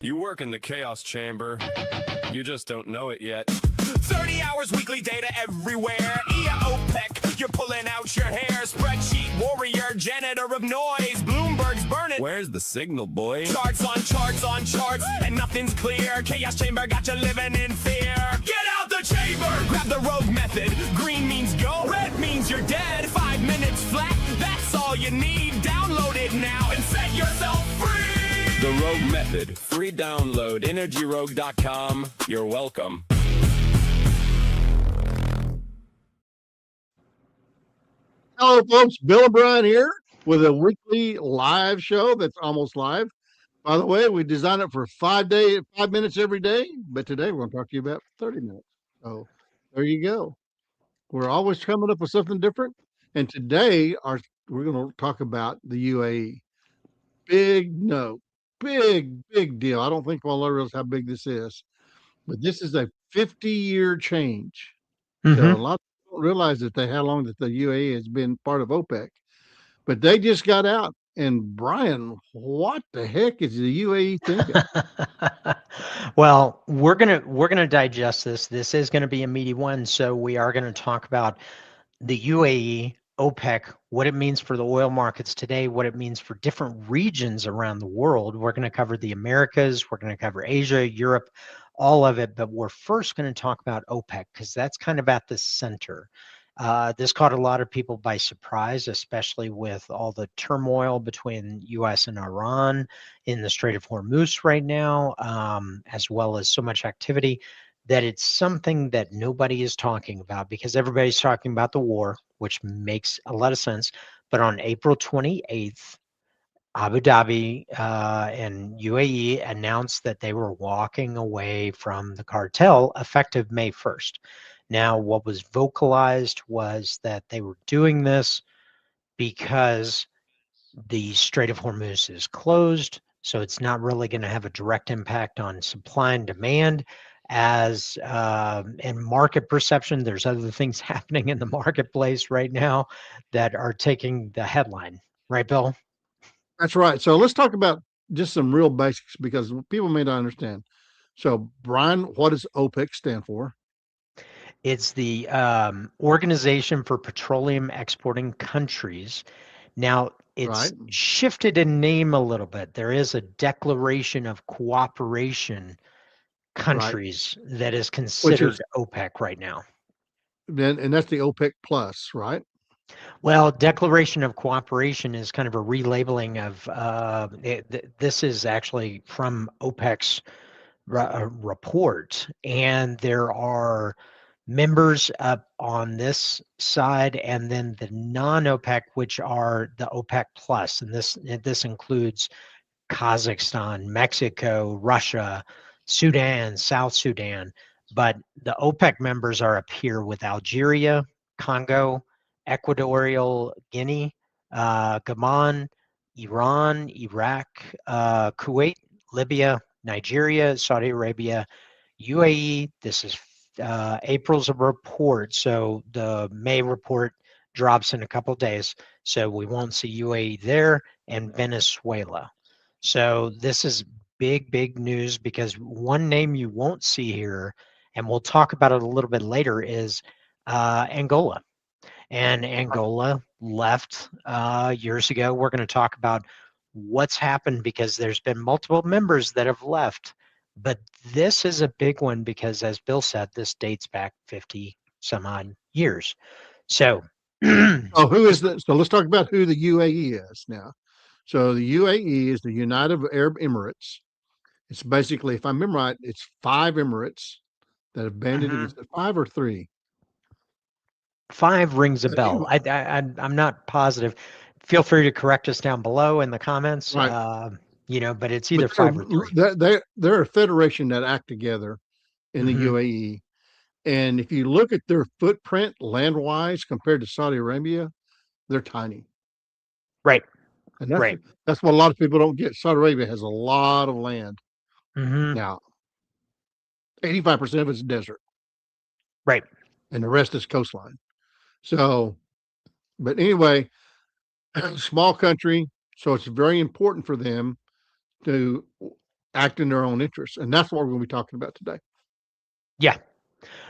You work in the chaos chamber. You just don't know it yet. 30 hours weekly data everywhere. OPEC, you're pulling out your hair. Spreadsheet warrior, janitor of noise. Bloomberg's burning. Where's the signal, boy? Charts on charts on charts, and nothing's clear. Chaos chamber got you living in fear. Get out the chamber! Grab the rogue method. Green means go, red means you're dead. 5 minutes flat, that's all you need. Download it now and set yourself free! The Rogue Method. Free download. EnergyRogue.com. You're welcome. Hello, folks. Bill and Brian here with a weekly live show that's almost live. By the way, we designed it for 5 minutes every day, but today we're going to talk to you about 30 minutes. So there you go. We're always coming up with something different. And today we're going to talk about the UAE. Big deal. I don't think we'll ever realize how big this is, but this is a 50-year change. So a lot of people don't realize how long that the UAE has been part of OPEC, but they just got out. And Brian, what the heck is the UAE thinking? Well, we're gonna digest this. This is gonna be a meaty one, so we are gonna talk about the UAE, OPEC, what it means for the oil markets today, what it means for different regions around the world. We're going to cover the Americas, we're going to cover Asia, Europe, all of it, but we're first going to talk about OPEC because that's kind of at the center. This caught a lot of people by surprise, especially with all the turmoil between US and Iran in the Strait of Hormuz right now, as well as so much activity that it's something that nobody is talking about because everybody's talking about the war, which makes a lot of sense. But on April 28th, Abu Dhabi and UAE announced that they were walking away from the cartel effective May 1st. Now, what was vocalized was that they were doing this because the Strait of Hormuz is closed, so it's not really going to have a direct impact on supply and demand. As in market perception, there's other things happening in the marketplace right now that are taking the headline. Right, Bill? That's right. So let's talk about just some real basics because people may not understand. So, Brian, what does OPEC stand for? It's the Organization for Petroleum Exporting Countries. Now, it's shifted in name a little bit. There is a Declaration of Cooperation countries that is considered OPEC right now. And that's the OPEC Plus, right? Well, Declaration of Cooperation is kind of a relabeling of this is actually from OPEC's report, and there are members up on this side, and then the non-OPEC, which are the OPEC Plus, and this includes Kazakhstan, Mexico, Russia, Sudan, South Sudan, but the OPEC members are up here with Algeria, Congo, Equatorial Guinea, Gabon, Iran, Iraq, Kuwait, Libya, Nigeria, Saudi Arabia, UAE. This is April's report, so the May report drops in a couple of days, so we won't see UAE there, and Venezuela. So this is big news because one name you won't see here, and we'll talk about it a little bit later, is Angola. And Angola left years ago. We're going to talk about what's happened because there's been multiple members that have left. But this is a big one because, as Bill said, this dates back 50 some odd years. So, who is the? So let's talk about who the UAE is now. So the UAE is the United Arab Emirates. It's basically, if I remember right, it's 5 Emirates that have banded against it. 5 or 3? 5 rings a bell. I'm not positive. Feel free to correct us down below in the comments. Right. But it's either 5 or 3. They're a federation that act together in the UAE. And if you look at their footprint land-wise compared to Saudi Arabia, they're tiny. Right. And that's what a lot of people don't get. Saudi Arabia has a lot of land. Now, 85% of it's desert. Right. And the rest is coastline. So, but anyway, small country. So it's very important for them to act in their own interests. And that's what we're going to be talking about today. Yeah.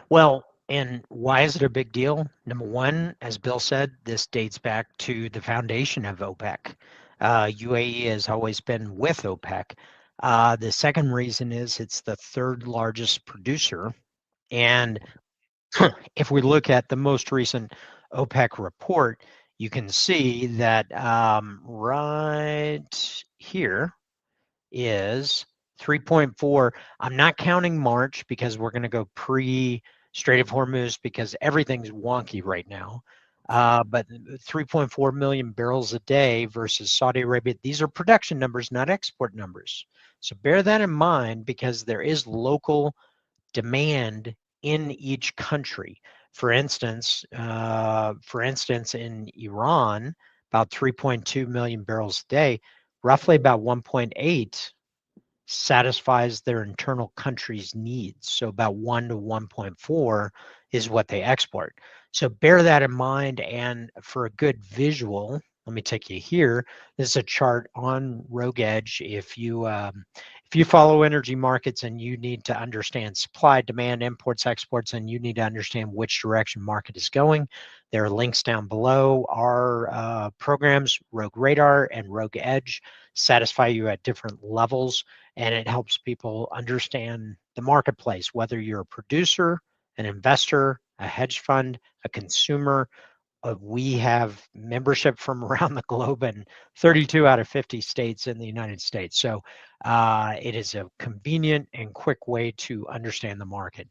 Well, and why is it a big deal? Number one, as Bill said, this dates back to the foundation of OPEC. UAE has always been with OPEC. The second reason is it's the third largest producer. And if we look at the most recent OPEC report, you can see that right here is 3.4. I'm not counting March because we're going to go pre-Strait of Hormuz because everything's wonky right now. But 3.4 million barrels a day versus Saudi Arabia. These are production numbers, not export numbers. So bear that in mind because there is local demand in each country. For instance, in Iran, about 3.2 million barrels a day, roughly about 1.8 satisfies their internal country's needs. So about 1 to 1.4 is what they export. So bear that in mind. And for a good visual, let me take you here. This is a chart on Rogue Edge. If you follow energy markets and you need to understand supply, demand, imports, exports, and you need to understand which direction market is going, there are links down below. Our programs, Rogue Radar and Rogue Edge, satisfy you at different levels, and it helps people understand the marketplace, whether you're a producer, an investor, a hedge fund, a consumer. We have membership from around the globe in 32 out of 50 states in the United States. So it is a convenient and quick way to understand the market.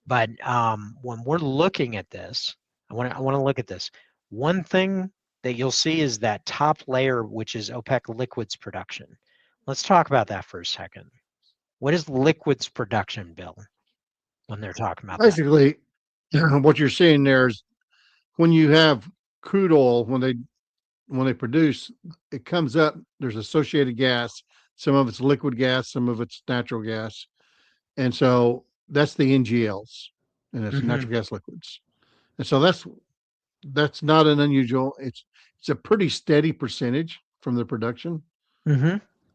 But when we're looking at this, I want to look at this. One thing that you'll see is that top layer, which is OPEC liquids production. Let's talk about that for a second. What is liquids production, Bill, when they're talking about that? Basically, what you're seeing there is when you have crude oil, when they produce, it comes up, there's associated gas. Some of it's liquid gas, some of it's natural gas. And so that's the NGLs, and it's natural gas liquids. And so that's not an unusual. It's a pretty steady percentage from the production,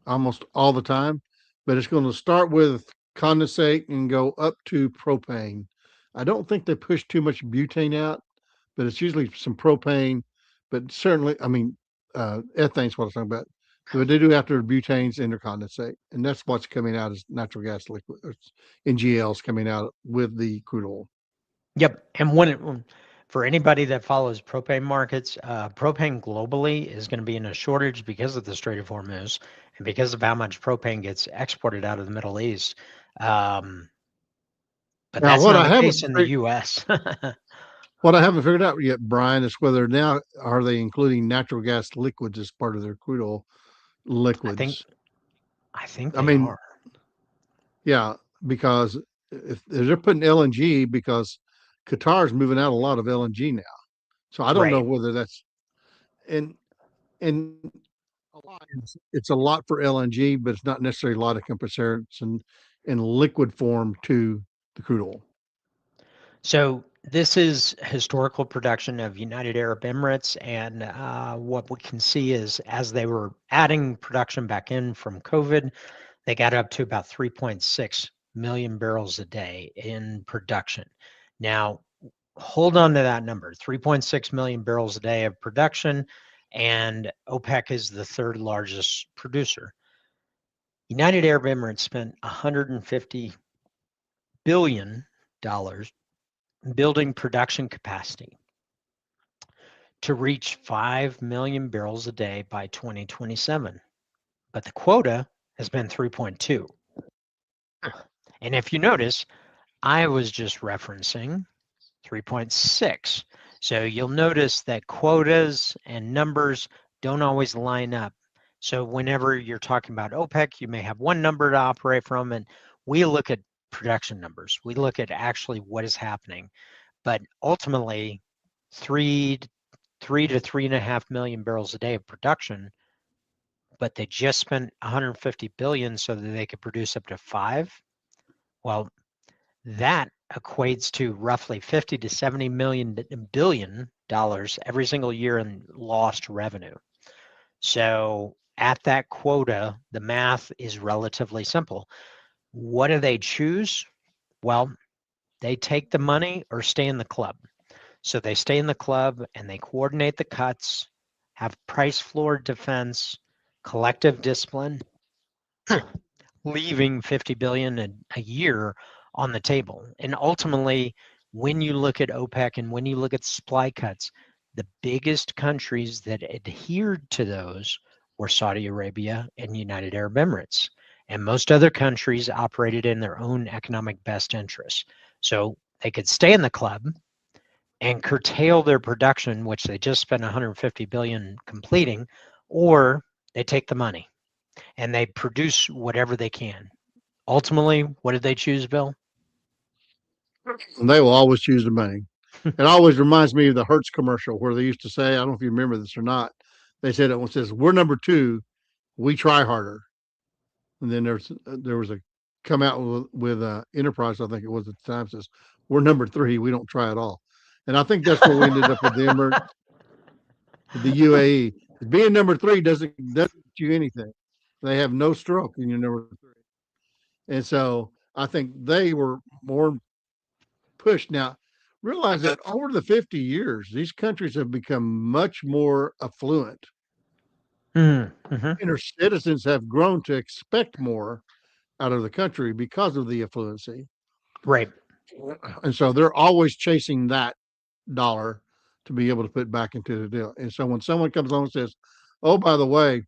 almost all the time. But it's going to start with condensate and go up to propane. I don't think they push too much butane out, but it's usually some propane. But certainly, I mean, ethane's what I'm talking about. But they do after butanes and their condensate, and that's what's coming out as natural gas liquid, NGLs coming out with the crude oil. Yep. And for anybody that follows propane markets, propane globally is going to be in a shortage because of the Strait of Hormuz and because of how much propane gets exported out of the Middle East. But Now, that's not the case in the U.S. What I haven't figured out yet, Brian, is whether now are they including natural gas liquids as part of their crude oil liquids. I think they are. Yeah, because if they're putting LNG, because Qatar's moving out a lot of LNG now. So I don't know whether that's and it's a lot for LNG, but it's not necessarily a lot of comparison in liquid form to the crude oil. So this is historical production of United Arab Emirates, and what we can see is as they were adding production back in from COVID, they got up to about 3.6 million barrels a day in production. Now, hold on to that number, 3.6 million barrels a day of production, and OPEC is the third largest producer. United Arab Emirates spent $150 billion building production capacity to reach 5 million barrels a day by 2027. But the quota has been 3.2. And if you notice, I was just referencing 3.6. So you'll notice that quotas and numbers don't always line up. So whenever you're talking about OPEC, you may have one number to operate from, and we look at production numbers. We look at actually what is happening. But ultimately, 3 to 3.5 million barrels a day of production, but they just spent 150 billion so that they could produce up to 5. Well, that equates to roughly 50 to 70 billion dollars every single year in lost revenue. So at that quota, the math is relatively simple. What do they choose? Well, they take the money or stay in the club. So they stay in the club and they coordinate the cuts, have price floor defense, collective discipline, leaving 50 billion a year on the table. And ultimately, when you look at OPEC and when you look at supply cuts, the biggest countries that adhered to those were Saudi Arabia and United Arab Emirates. And most other countries operated in their own economic best interests. So they could stay in the club and curtail their production, which they just spent 150 billion completing, or they take the money and they produce whatever they can. Ultimately, what did they choose, Bill? And they will always choose the money. It always reminds me of the Hertz commercial where they used to say, I don't know if you remember this or not. They said it says, "We're number two, we try harder." And then there was a come out with Enterprise, I think it was at the time, says, "We're number three, we don't try at all." And I think that's where we ended up with the UAE. Being number three doesn't get you anything. They have no stroke in your number three. And so I think they were more pushed. Now, realize that over the 50 years, these countries have become much more affluent. Mm-hmm. And their citizens have grown to expect more out of the country because of the affluency. Right. And so they're always chasing that dollar to be able to put back into the deal. And so when someone comes along and says, "Oh, by the way,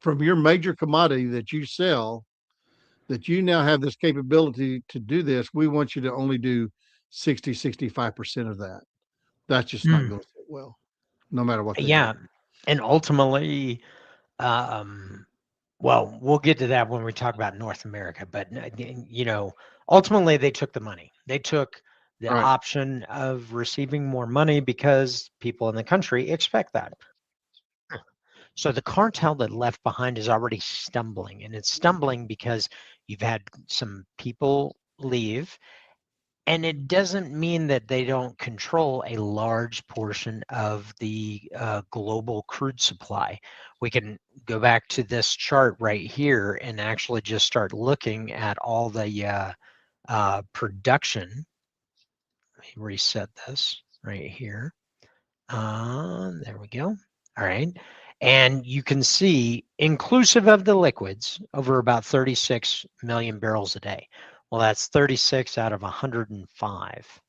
from your major commodity that you sell, that you now have this capability to do this, we want you to only do 60, 65% of that." That's just not going to sit well, no matter what they Yeah. do. And ultimately, well, we'll get to that when we talk about North America, but ultimately they took the money. They took the Right. option of receiving more money because people in the country expect that. So the cartel that left behind is already stumbling, and it's stumbling because you've had some people leave, and it doesn't mean that they don't control a large portion of the global crude supply. We can go back to this chart right here and actually just start looking at all the production. Let me reset this right here. There we go. All right. And you can see, inclusive of the liquids, over about 36 million barrels a day. Well, that's 36 out of 105.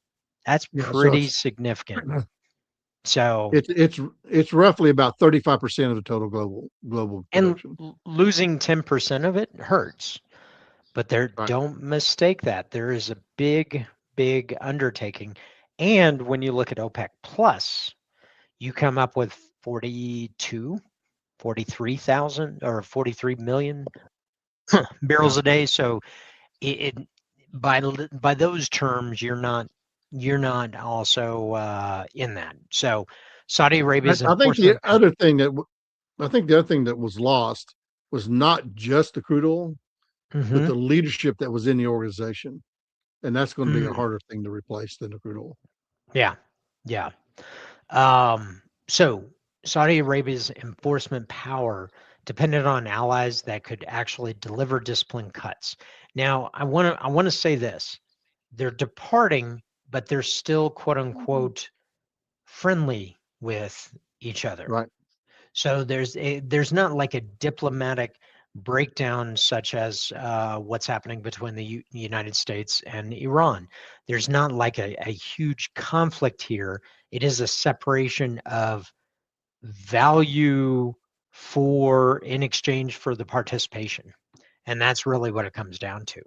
That's Yeah. So pretty significant. So, it's roughly about 35% of the total global and production. losing 10% of it hurts, but Right. don't mistake that. There is a big, big undertaking. And when you look at OPEC Plus, you come up with 43,000 or 43 million Yeah. barrels a day. So it by those terms, you're not also in that. So Saudi Arabia's I think the enforcement. other thing that I think the other thing that was lost was not just the crude oil, but Mhm. the leadership that was in the organization. And that's going to be a Mm, harder thing to replace than the crude oil. yeah, yeah. So Saudi Arabia's enforcement power depended on allies that could actually deliver discipline cuts. Now, I want to say this: they're departing, but they're still quote unquote friendly with each other. Right. So there's not like a diplomatic breakdown such as what's happening between the United States and Iran. There's not like a huge conflict here. It is a separation of value for in exchange for the participation. And that's really what it comes down to.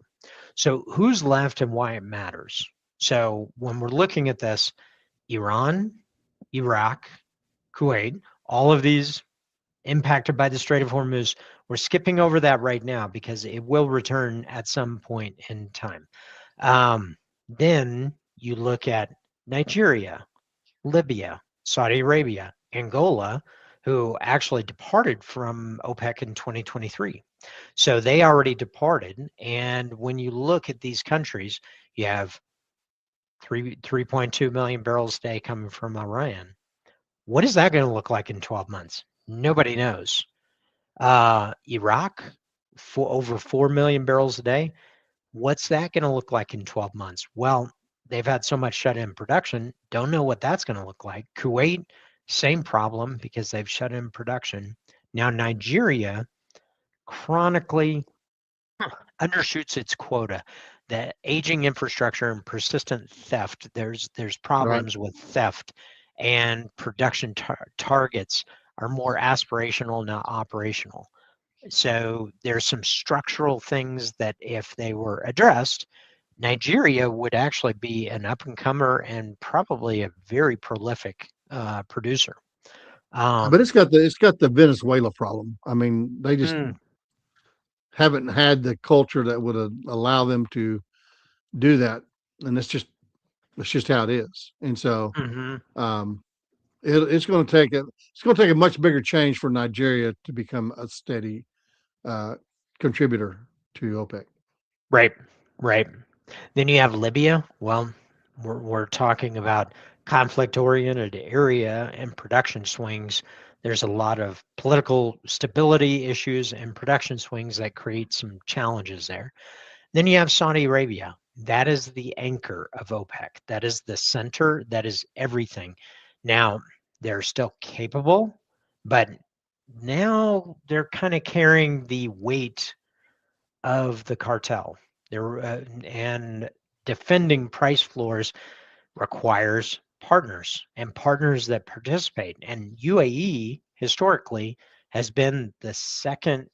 So who's left and why it matters. So when we're looking at this, Iran, Iraq, Kuwait, all of these impacted by the Strait of Hormuz. We're skipping over that right now because it will return at some point in time. Then you look at Nigeria, Libya, Saudi Arabia, Angola, who actually departed from OPEC in 2023. So they already departed. And when you look at these countries, you have 3.2 million barrels a day coming from Iran. What is that going to look like in 12 months? Nobody knows. Iraq, for over 4 million barrels a day. What's that going to look like in 12 months? Well, they've had so much shut in production, don't know what that's going to look like. Kuwait, same problem because they've shut in production. Now, Nigeria chronically undershoots its quota. The aging infrastructure and persistent theft, there's Right. problems with theft, and production targets are more aspirational, not operational. So there's some structural things that if they were addressed, Nigeria would actually be an up and comer and probably a very prolific producer. But it's got the Venezuela problem. I mean, they just Mm, haven't had the culture that would allow them to do that, and it's just how it is. And so mhm. um, it's going to take a much bigger change for Nigeria to become a steady uh, contributor to OPEC. Right, right. Then you have Libya. Well, we're talking about conflict-oriented area and production swings. There's a lot of political stability issues and production swings that create some challenges there. Then you have Saudi Arabia. That is the anchor of OPEC. That is the center. That is everything. Now, they're still capable, but now they're kind of carrying the weight of the cartel. They're and defending price floors requires partners and partners that participate. And UAE historically has been the second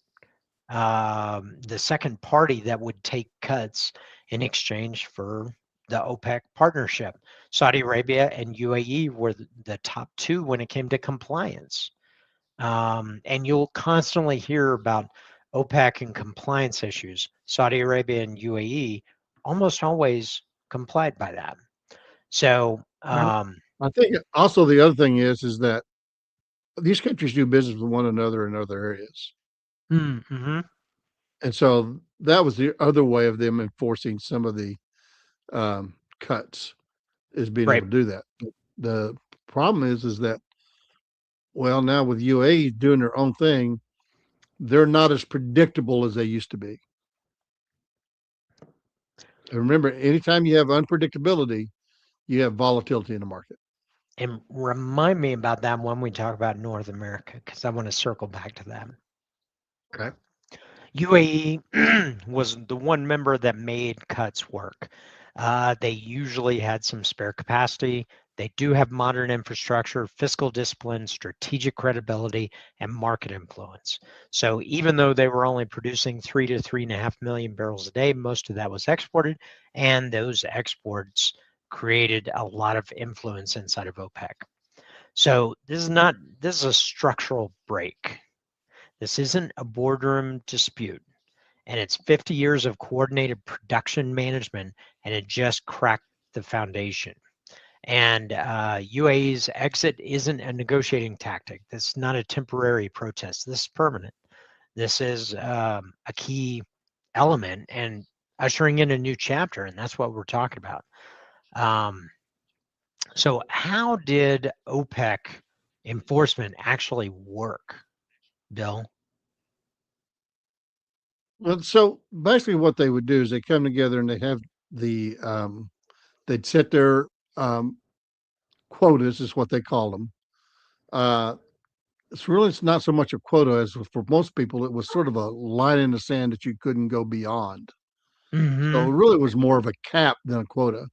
party that would take cuts in exchange for the OPEC partnership. Saudi Arabia and UAE were the top two when it came to compliance. And you'll constantly hear about OPEC and compliance issues. Saudi Arabia and UAE almost always complied by that. So, And I think also the other thing is that these countries do business with one another in other areas, mm-hmm, and so that was the other way of them enforcing some of the cuts, is being right. able to do that. But the problem is that, well, now with UAE doing their own thing, they're not as predictable as they used to be. And remember, anytime you have unpredictability, you have volatility in the market. And remind me about that when we talk about North America, because I want to circle back to that. Okay. UAE was the one member that made cuts work. They usually had some spare capacity. They do have modern infrastructure, fiscal discipline, strategic credibility, and market influence. So even though they were only producing 3 to 3.5 million barrels a day, most of that was exported, and those exports created a lot of influence inside of OPEC. So this is a structural break. This isn't a boardroom dispute, and it's 50 years of coordinated production management, and it just cracked the foundation. And UAE's exit isn't a negotiating tactic. This is not a temporary protest. This is permanent. This is a key element and ushering in a new chapter, and that's what we're talking about. Um, so, how did OPEC enforcement actually work, Bill? Well, so basically, what they would do is they come together and they have the they'd set their um, quotas, is what they call them. Uh, it's not so much a quota as for most people. It was sort of a line in the sand that you couldn't go beyond. So Mm-hmm. it really was more of a cap than a quota.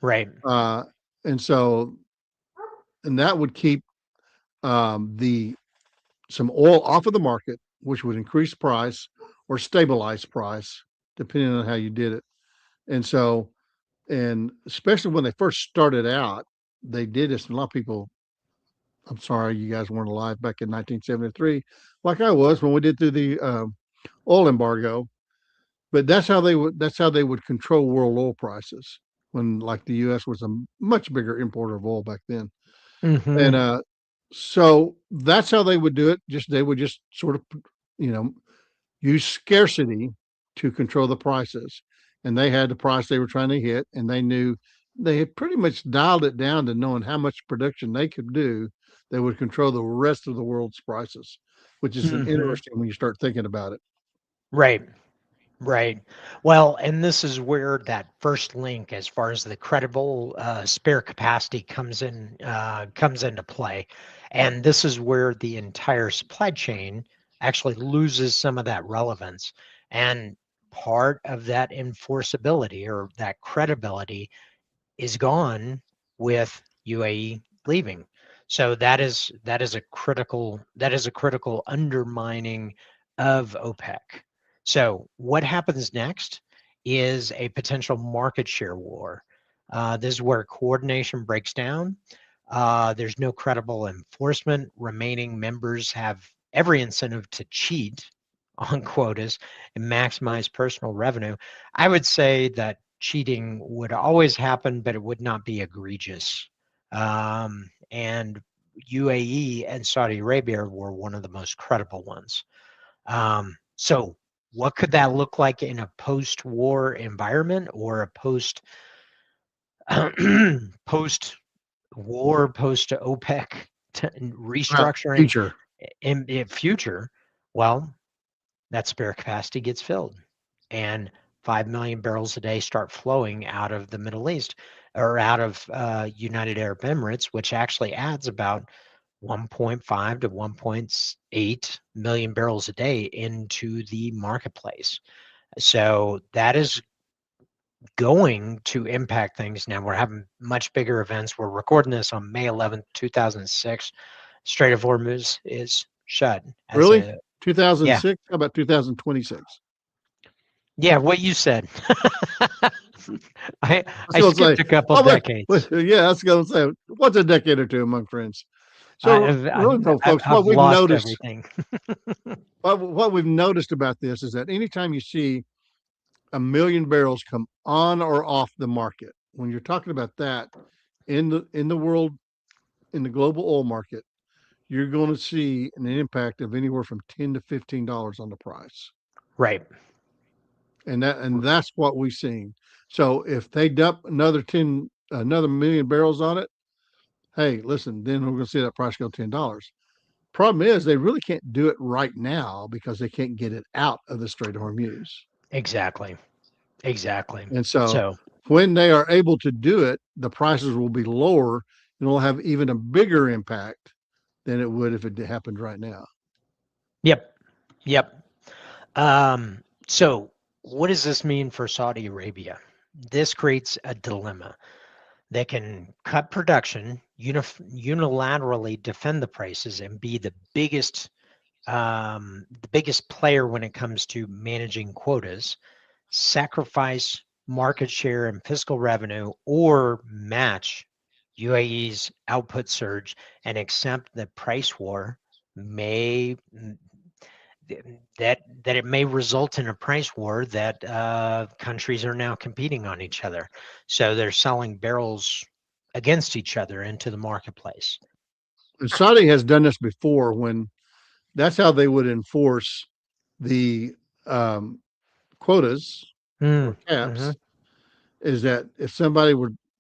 Right. Uh, and so, and that would keep the some oil off of the market, which would increase price or stabilize price, depending on how you did it. And so, and especially when they first started out, they did this. And a lot of people, I'm sorry, you guys weren't alive back in 1973, like I was when we did through the oil embargo. But that's how they would control world oil prices when, like, the U.S. was a much bigger importer of oil back then. And Mm-hmm. so that's how they would do it. They would just sort of, you know, use scarcity to control the prices. And they had the price they were trying to hit, and they knew they had pretty much dialed it down to knowing how much production they could do that would control the rest of the world's prices. which is interesting when you start thinking about it. Right. Right. Well, and this is where that first link, as far as the credible spare capacity, comes into play, and this is where the entire supply chain actually loses some of that relevance, and part of that enforceability or that credibility is gone with UAE leaving. So that is a critical undermining of OPEC. So what happens next is a potential market share war. This is where coordination breaks down. There's no credible enforcement. Remaining members have every incentive to cheat on quotas and maximize personal revenue. I would say that cheating would always happen, but it would not be egregious. And UAE and Saudi Arabia were one of the most credible ones. So what could that look like in a post-war environment or a post-war, post-OPEC restructuring Future. in future? Well, that spare capacity gets filled, and 5 million barrels a day start flowing out of the Middle East or out of United Arab Emirates, which actually adds about 1.5 to 1.8 million barrels a day into the marketplace. So that is going to impact things. Now we're having much bigger events. We're recording this on May 11th, 2006. Strait of Hormuz is shut. Really? 2006? How about 2026? Yeah, what you said. I gonna skipped say, a couple oh, decades. yeah, I was going to say, what's a decade or two among friends? So, really, folks, I've what we've lost noticed, everything. what we've noticed about this is that anytime you see a million barrels come on or off the market, when you're talking about that in the world, in the global oil market, you're going to see an impact of anywhere from $10 to $15 on the price. Right. And that's what we've seen. So if they dump another million barrels on it, hey, listen, then we're going to see that price go $10. Problem is, they really can't do it right now because they can't get it out of the Strait of Hormuz. Exactly. And so So when they are able to do it, the prices will be lower and will have even a bigger impact than it would if it happened right now. Yep. So what does this mean for Saudi Arabia? This creates a dilemma. They can cut production, unilaterally defend the prices, and be the biggest player when it comes to managing quotas, sacrifice market share and fiscal revenue, or match UAE's output surge and accept that price war may that it may result in a price war that countries are now competing on each other. So they're selling barrels against each other into the marketplace. And Saudi has done this before when that's how they would enforce the quotas or caps, is that if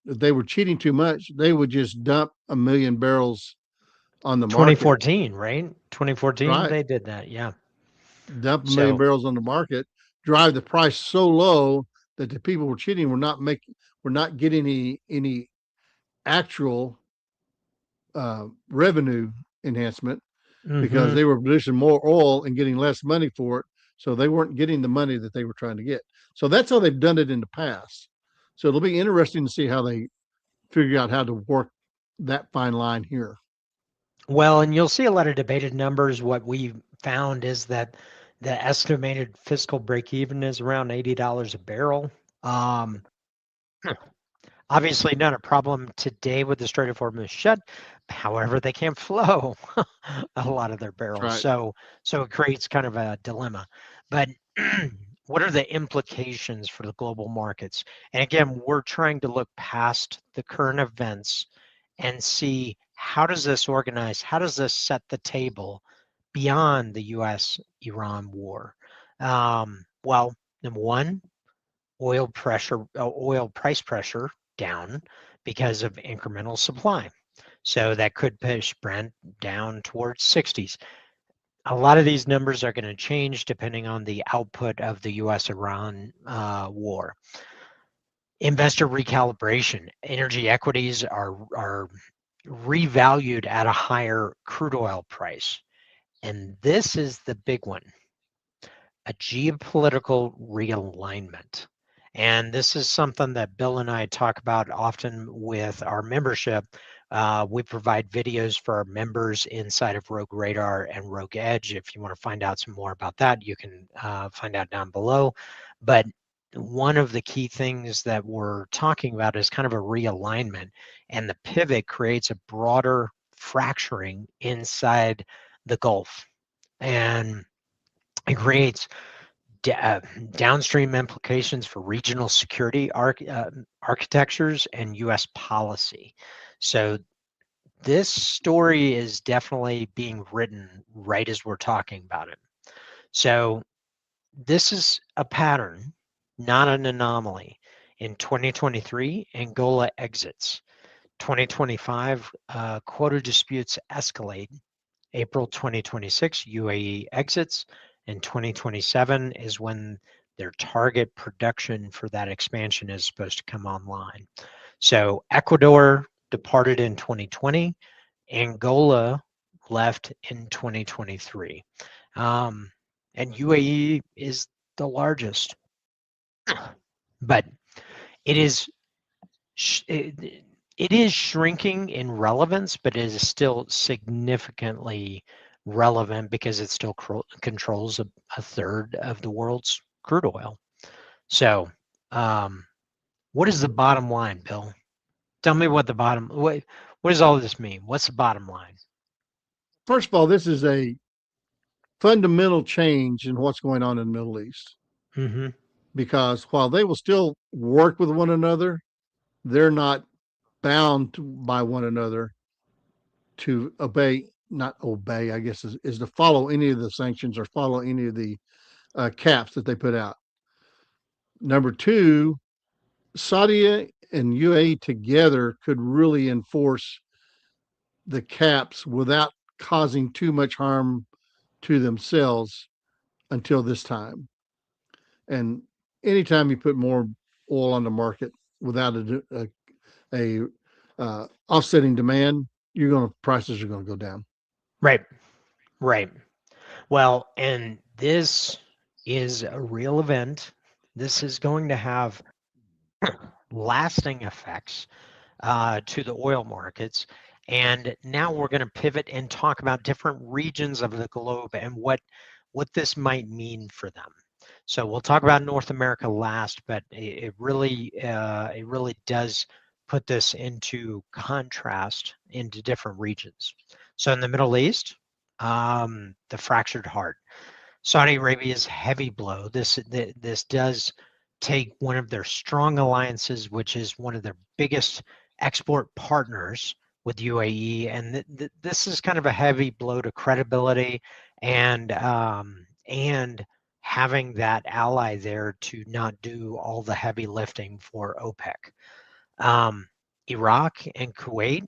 they were cheating too much, they would just dump a million barrels on the market. 2014, right? 2014, Right. they did that. Yeah. Dump a million barrels on the market, drive the price so low that the people were cheating were not getting any actual revenue enhancement because they were producing more oil and getting less money for it. So they weren't getting the money that they were trying to get. So that's how they've done it in the past. So it'll be interesting to see how they figure out how to work that fine line here. Well, and you'll see a lot of debated numbers. What we found is that the estimated fiscal break even is around $80 a barrel. Obviously not a problem today with the Strait of Hormuz shut. However, they can't flow a lot of their barrels. Right. So it creates kind of a dilemma. But what are the implications for the global markets? And again, we're trying to look past the current events and see, how does this organize? How does this set the table beyond the US-Iran war? Well, number one, oil price pressure down because of incremental supply. So that could push Brent down towards 60s. a lot of these numbers are going to change depending on the output of the U.S.-Iran war. Investor recalibration. Energy equities are revalued at a higher crude oil price. And this is the big one, a geopolitical realignment. And this is something that Bill and I talk about often with our membership. We provide videos for our members inside of Rogue Radar and Rogue Edge. If you want to find out some more about that, you can find out down below. But one of the key things that we're talking about is kind of a realignment, and the pivot creates a broader fracturing inside the Gulf, and it creates downstream implications for regional security architectures and U.S. policy. So this story is definitely being written right as we're talking about it. So this is a pattern, not an anomaly. In 2023, Angola exits. 2025, quota disputes escalate. April 2026, UAE exits. And 2027 is when their target production for that expansion is supposed to come online. So Ecuador departed in 2020. Angola left in 2023. And UAE is the largest. But it is shrinking in relevance, but it is still significantly relevant because it still controls a third of the world's crude oil. So what is the bottom line, Bill? Tell me what does all of this mean? What's the bottom line? First of all, this is a fundamental change in what's going on in the Middle East. Mm-hmm. Because while they will still work with one another, they're not bound by one another to not obey, I guess, is to follow any of the sanctions or follow any of the caps that they put out. Number two, Saudi and UAE together could really enforce the caps without causing too much harm to themselves until this time. And anytime you put more oil on the market without a offsetting demand, prices are going to go down. Right. Well, and this is a real event. This is going to have lasting effects to the oil markets. And now we're going to pivot and talk about different regions of the globe and what this might mean for them. So we'll talk about North America last, but it really does put this into contrast into different regions. So in the Middle East, the fractured heart. Saudi Arabia's heavy blow. This does take one of their strong alliances, which is one of their biggest export partners with UAE, and this is kind of a heavy blow to credibility and having that ally there to not do all the heavy lifting for OPEC. Iraq and Kuwait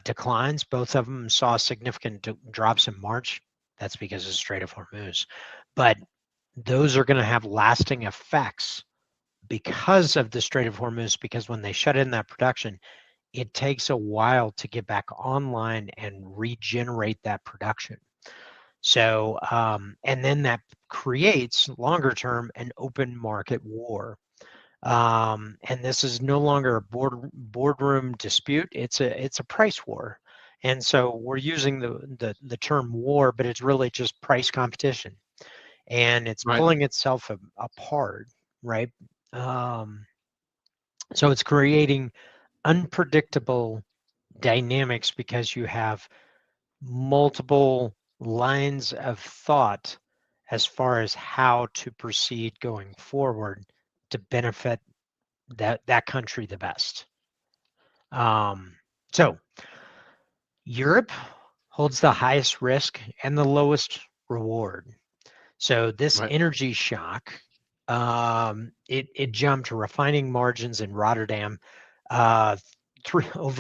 declines. Both of them saw significant drops in March. That's because of the Strait of Hormuz. But those are going to have lasting effects because of the Strait of Hormuz, because when they shut in that production, it takes a while to get back online and regenerate that production. So, and then that creates longer term an open market war. And this is no longer a boardroom dispute. It's a price war. And so we're using the term war, but it's really just price competition. And it's pulling itself apart, right? So it's creating unpredictable dynamics because you have multiple lines of thought as far as how to proceed going forward to benefit that country the best. So Europe holds the highest risk and the lowest reward. So this energy shock, it jumped refining margins in Rotterdam over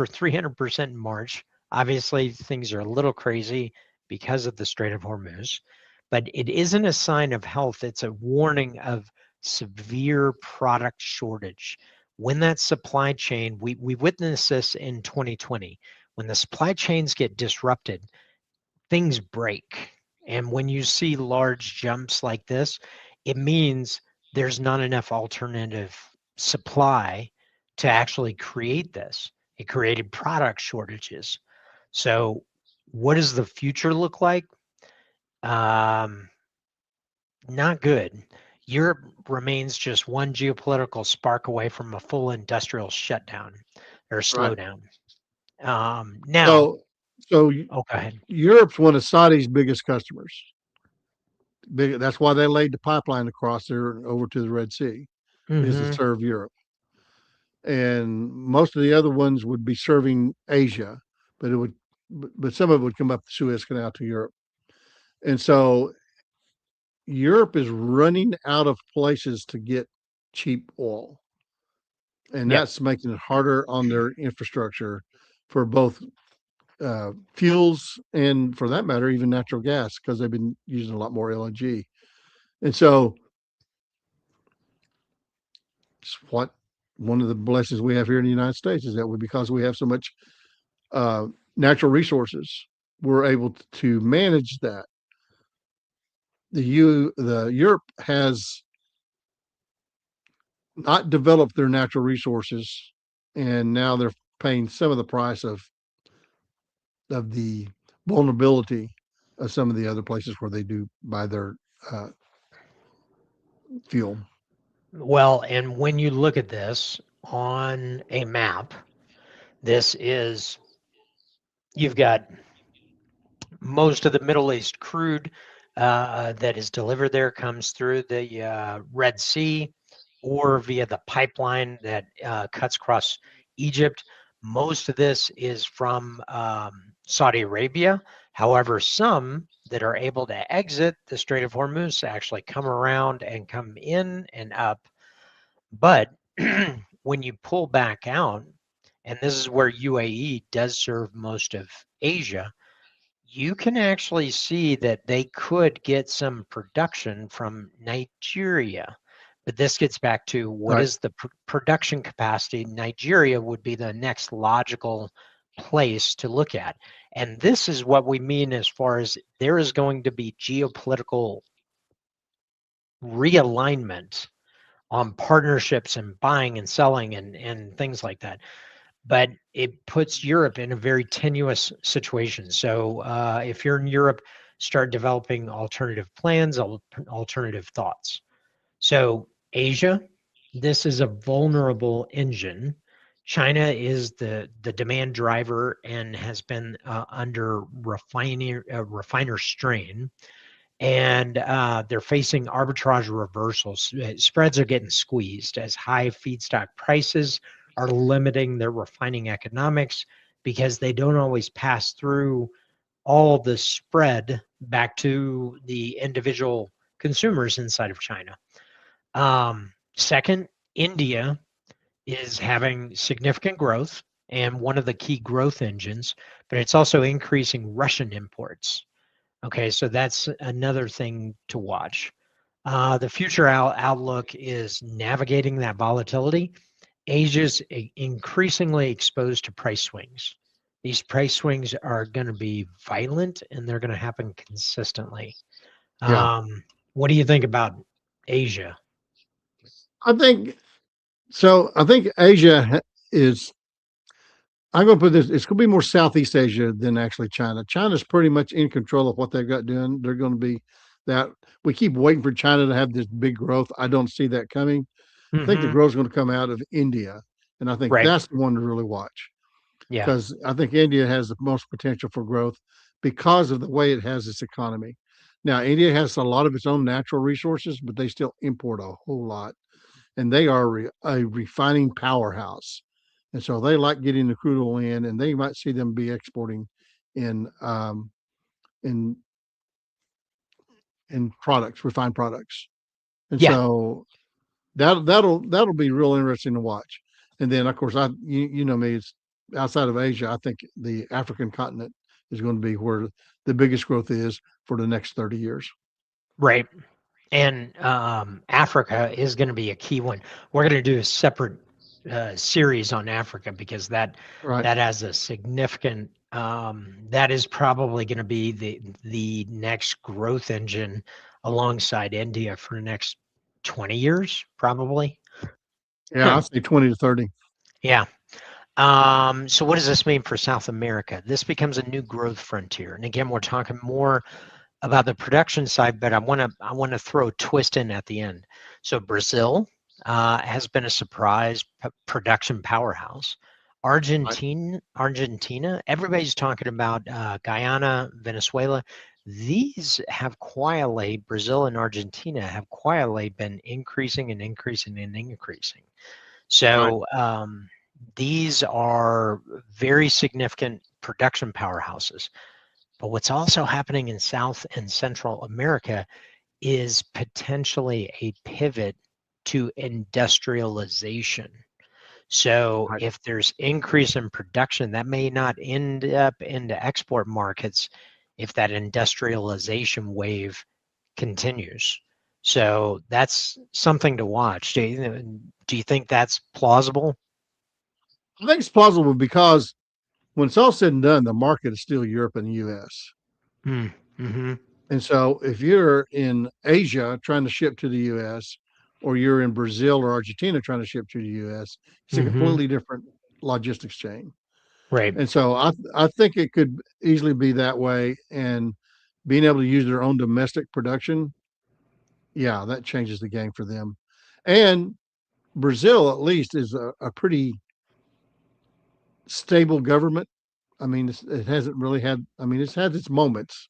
300% in March. Obviously, things are a little crazy because of the Strait of Hormuz, but it isn't a sign of health. It's a warning of severe product shortage. When that supply chain, we witnessed this in 2020, when the supply chains get disrupted, things break. And when you see large jumps like this, it means there's not enough alternative supply to actually create this. It created product shortages. So, what does the future look like? Um, Not good. Europe remains just one geopolitical spark away from a full industrial shutdown or Right. slowdown. Now, So go ahead. Europe's one of Saudi's biggest customers. That's why they laid the pipeline across there over to the Red Sea, is to Mhm. serve Europe. And most of the other ones would be serving Asia, but some of it would come up the Suez Canal to Europe. And so Europe is running out of places to get cheap oil. And Yep. that's making it harder on their infrastructure for both fuels and, for that matter, even natural gas, because they've been using a lot more LNG. And so it's what one of the blessings we have here in the United States is that because we have so much natural resources, we're able to manage that. The Europe has not developed their natural resources, and now they're paying some of the price of the vulnerability of some of the other places where they do buy their fuel. Well, and when you look at this on a map, you've got most of the Middle East crude that is delivered there comes through the Red Sea or via the pipeline that cuts across Egypt. Most of this is from Saudi Arabia. However, some that are able to exit the Strait of Hormuz actually come around and come in and up. But when you pull back out, and this is where UAE does serve most of Asia, you can actually see that they could get some production from Nigeria. But this gets back to what Right. is the production capacity? Nigeria would be the next logical place to look at. And this is what we mean as far as there is going to be geopolitical realignment on partnerships and buying and selling and things like that. But it puts Europe in a very tenuous situation. So if you're in Europe, start developing alternative plans, alternative thoughts. So Asia, this is a vulnerable engine. China is the demand driver and has been under refiner strain, and they're facing arbitrage reversals. Spreads are getting squeezed as high feedstock prices are limiting their refining economics because they don't always pass through all the spread back to the individual consumers inside of China. Second, India is having significant growth and one of the key growth engines, but it's also increasing Russian imports. Okay, so that's another thing to watch. The future outlook is navigating that volatility. Asia's increasingly exposed to price swings. These price swings are going to be violent and they're going to happen consistently. Yeah. What do you think about Asia? I think so. I think Asia is, I'm going to put this, it's going to be more Southeast Asia than actually China. China's pretty much in control of what they've got doing. They're going to be that. We keep waiting for China to have this big growth. I don't see that coming. I think the Mm-hmm. growth is going to come out of India. And I think Right. that's the one to really watch, Yeah. because I think India has the most potential for growth because of the way it has its economy. Now, India has a lot of its own natural resources, but they still import a whole lot. And they are a refining powerhouse. And so they like getting the crude oil in, and they might see them be exporting in in in products, refined products. And Yeah. so that'll be real interesting to watch. And then, of course, you know me, it's outside of Asia. I think the African continent is going to be where the biggest growth is for the next 30 years. Right. And Africa is going to be a key one. We're going to do a separate series on Africa because that Right. has a significant. That is probably going to be the next growth engine alongside India for the next 20 years, probably. Yeah, I'll say 20 to 30. Yeah. So what does this mean for South America? This becomes a new growth frontier. And again, we're talking more about the production side, but I want to throw a twist in at the end. So Brazil has been a surprise production powerhouse. Argentina, everybody's talking about Guyana, Venezuela. These have quietly, Brazil and Argentina have quietly been increasing and increasing and increasing. So these are very significant production powerhouses. But what's also happening in South and Central America is potentially a pivot to industrialization. So if there's increase in production, that may not end up into export markets if that industrialization wave continues. So that's something to watch. Do you think that's plausible? I think it's plausible because when it's all said and done, the market is still Europe and the US. Mm-hmm. And so if you're in Asia trying to ship to the US, or you're in Brazil or Argentina trying to ship to the US, it's a completely different logistics chain. Right. And so I think it could easily be that way. And being able to use their own domestic production, yeah, that changes the game for them. And Brazil, at least, is a pretty stable government. I mean, it hasn't really had, I mean, it's had its moments,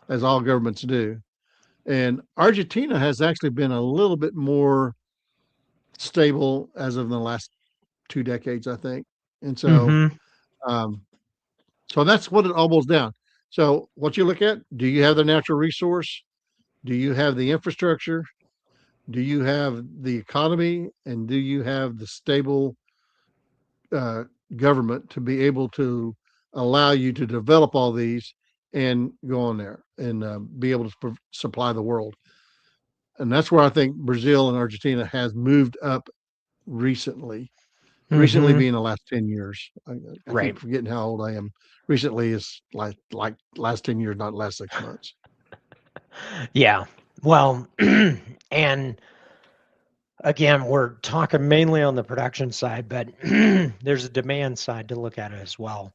as all governments do. And Argentina has actually been a little bit more stable as of the last 2 decades, I think. And so, um, so that's what it all boils down. So, what you look at, do you have the natural resource? Do you have the infrastructure? Do you have the economy? And do you have the stable uh, government to be able to allow you to develop all these and go on there and be able to supply the world? And that's where I think Brazil and Argentina has moved up recently. Recently being the last 10 years. I keep forgetting how old I am. Recently is like last 10 years, not last 6 months. Yeah. Well, and again, we're talking mainly on the production side, but there's a demand side to look at as well.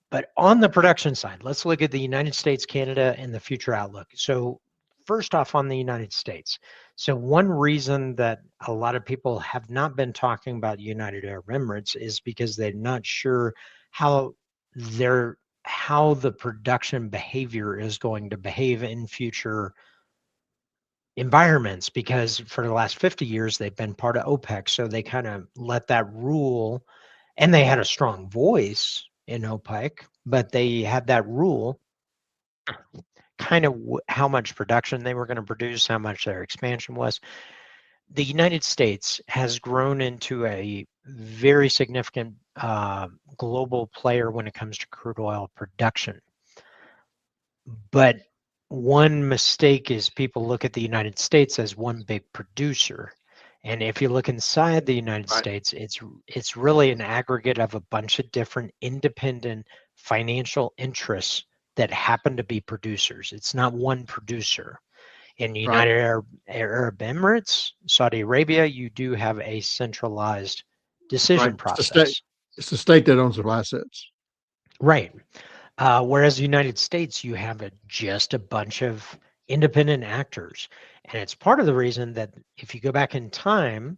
But on the production side, let's look at the United States, Canada, and the future outlook. So first off, on the United States. So one reason that a lot of people have not been talking about United Arab Emirates is because they're not sure how the production behavior is going to behave in future environments, because for the last 50 years they've been part of OPEC, so they kind of let that rule, and they had a strong voice in OPEC, but they had that rule kind of how much production they were going to produce, how much their expansion was. The United States has grown into a very significant global player when it comes to crude oil production. But one mistake is people look at the United States as one big producer. And if you look inside the United States, it's really an aggregate of a bunch of different independent financial interests that happen to be producers. It's not one producer. In United Arab Emirates, Saudi Arabia, you do have a centralized decision process. It's the state that owns their assets. Right. Whereas the United States, you have just a bunch of independent actors. And it's part of the reason that if you go back in time,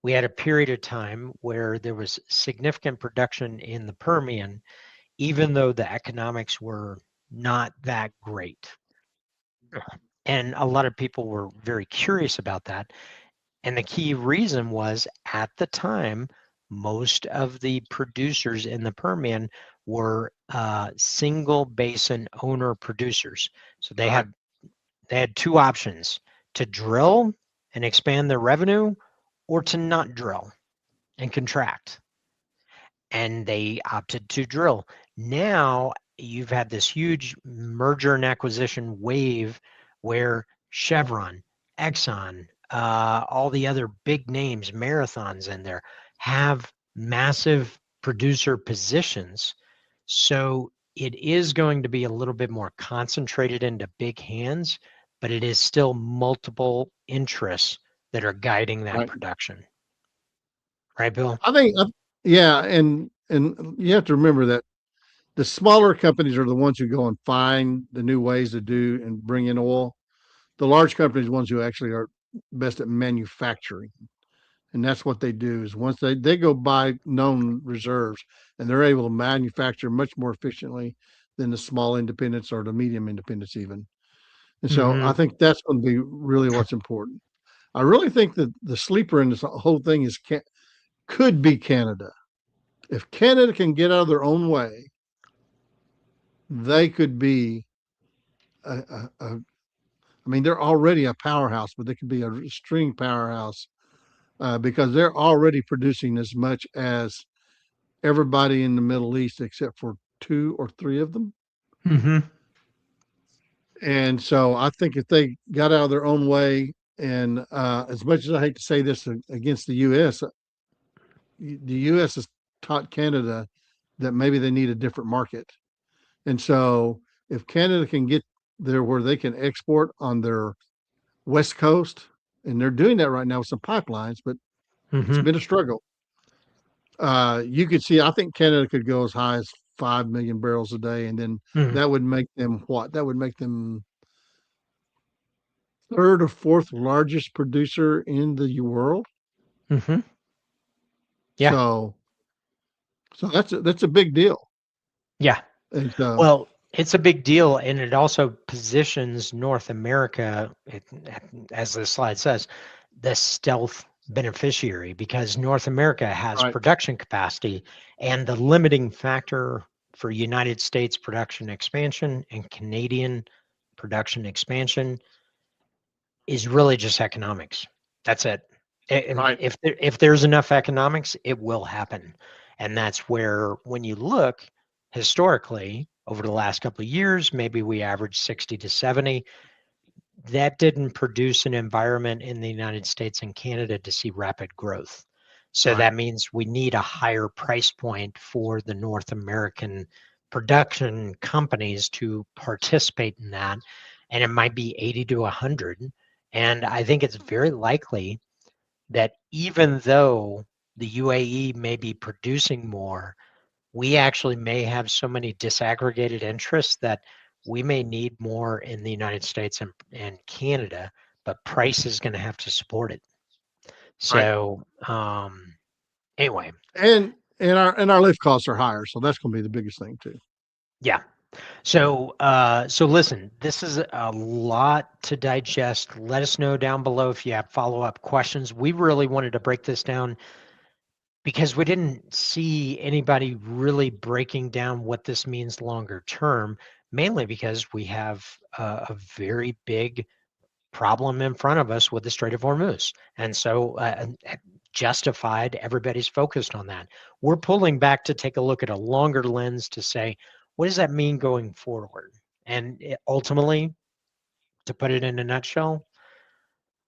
we had a period of time where there was significant production in the Permian, even though the economics were not that great. And a lot of people were very curious about that. And the key reason was, at the time, most of the producers in the Permian were single basin owner producers. So they had two options: to drill and expand their revenue, or to not drill and contract. And they opted to drill. Now, you've had this huge merger and acquisition wave where Chevron, Exxon, all the other big names, Marathons in there, have massive producer positions. So it is going to be a little bit more concentrated into big hands, but it is still multiple interests that are guiding that Right. production. Right, Bill? I think, yeah, and you have to remember that the smaller companies are the ones who go and find the new ways to do and bring in oil. The large companies are the ones who actually are best at manufacturing. And that's what they do is once they go buy known reserves and they're able to manufacture much more efficiently than the small independents or the medium independents even. And so I think that's going to be really what's important. I really think that the sleeper in this whole thing is could be Canada. If Canada can get out of their own way, they could be I mean, they're already a powerhouse, but they could be a string powerhouse because they're already producing as much as everybody in the Middle East except for 2 or 3 of them. Mm-hmm. And so I think if they got out of their own way, and as much as I hate to say this against the U.S., the U.S. has taught Canada that maybe they need a different market. And so if Canada can get there where they can export on their West Coast, and they're doing that right now with some pipelines, but it's been a struggle. You could see, I think Canada could go as high as 5 million barrels a day, and then that would make them what? That would make them third or fourth largest producer in the world. Mm-hmm. Yeah. So that's a big deal. Yeah. And so, Well, it's a big deal, and it also positions North America, as the slide says, the stealth beneficiary, because North America has right, production capacity, and the limiting factor for United States production expansion and Canadian production expansion is really just economics. That's it. And right, if there's enough economics, it will happen. And that's where, when you look historically over the last couple of years, maybe we averaged 60 to 70. That didn't produce an environment in the United States and Canada to see rapid growth. So right, that means we need a higher price point for the North American production companies to participate in that. And it might be 80 to 100. And I think it's very likely that even though the UAE may be producing more, we actually may have so many disaggregated interests that we may need more in the United States and Canada, but price is going to have to support it. right. So anyway, And our lift costs are higher, so that's going to be the biggest thing too. yeah. So so listen, this is a lot to digest. Let us know down below if you have follow-up questions. We really wanted to break this down because we didn't see anybody really breaking down what this means longer term, mainly because we have a very big problem in front of us with the Strait of Hormuz. And so justified, everybody's focused on that. We're pulling back to take a look at a longer lens to say, what does that mean going forward? And ultimately, to put it in a nutshell,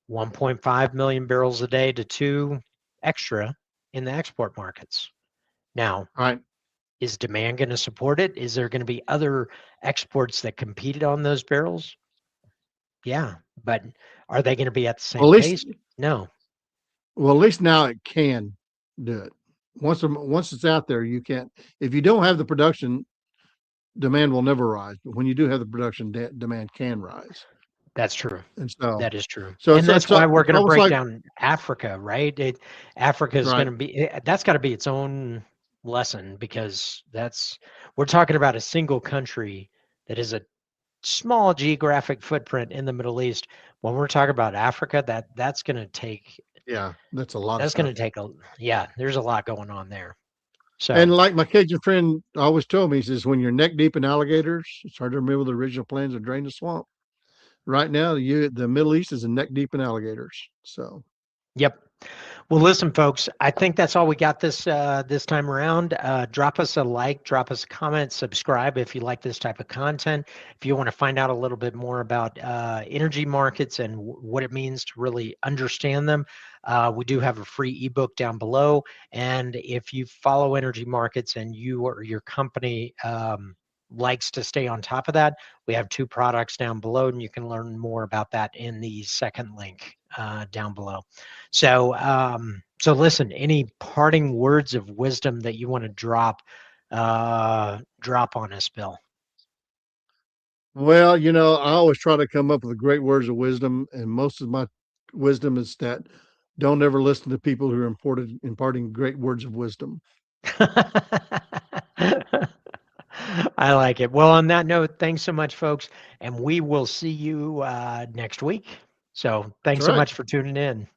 1.5 million barrels a day to 2 extra in the export markets. Now, Right. is demand going to support it? Is there going to be other exports that competed on those barrels? Yeah, but are they going to be at the Well, same at least pace? No. well, at least now it can do it. Once it's out there, you can't. If you don't have the production, demand will never rise. But when you do have the production, demand can rise. That's true. And so, That is true. so And that's why we're it's going to almost break like down Africa, right? Africa is going right, to be, that's got to be its own lesson, because we're talking about a single country that is a small geographic footprint in the Middle East. When we're talking about Africa, that's going to take, yeah, that's a lot of that's going stuff. to take yeah, there's a lot going on there. So, And like my Cajun friend always told me, he says, when you're neck deep in alligators, it's hard to remember the original plans to drain the swamp. Right now, the Middle East is neck deep in alligators. So, yep. Well, listen, folks, I think that's all we got this time around. Drop us a like, drop us a comment, subscribe if you like this type of content. If you want to find out a little bit more about energy markets and what it means to really understand them, we do have a free ebook down below. And if you follow energy markets and you or your company likes to stay on top of that, we have 2 products down below, and you can learn more about that in the second link down below. So, so listen, any parting words of wisdom that you want to drop on us, Bill? Well, I always try to come up with great words of wisdom, and most of my wisdom is that don't ever listen to people who are imparting great words of wisdom. I like it. Well, on that note, thanks so much, folks, and we will see you next week. So thanks That's so right. much for tuning in.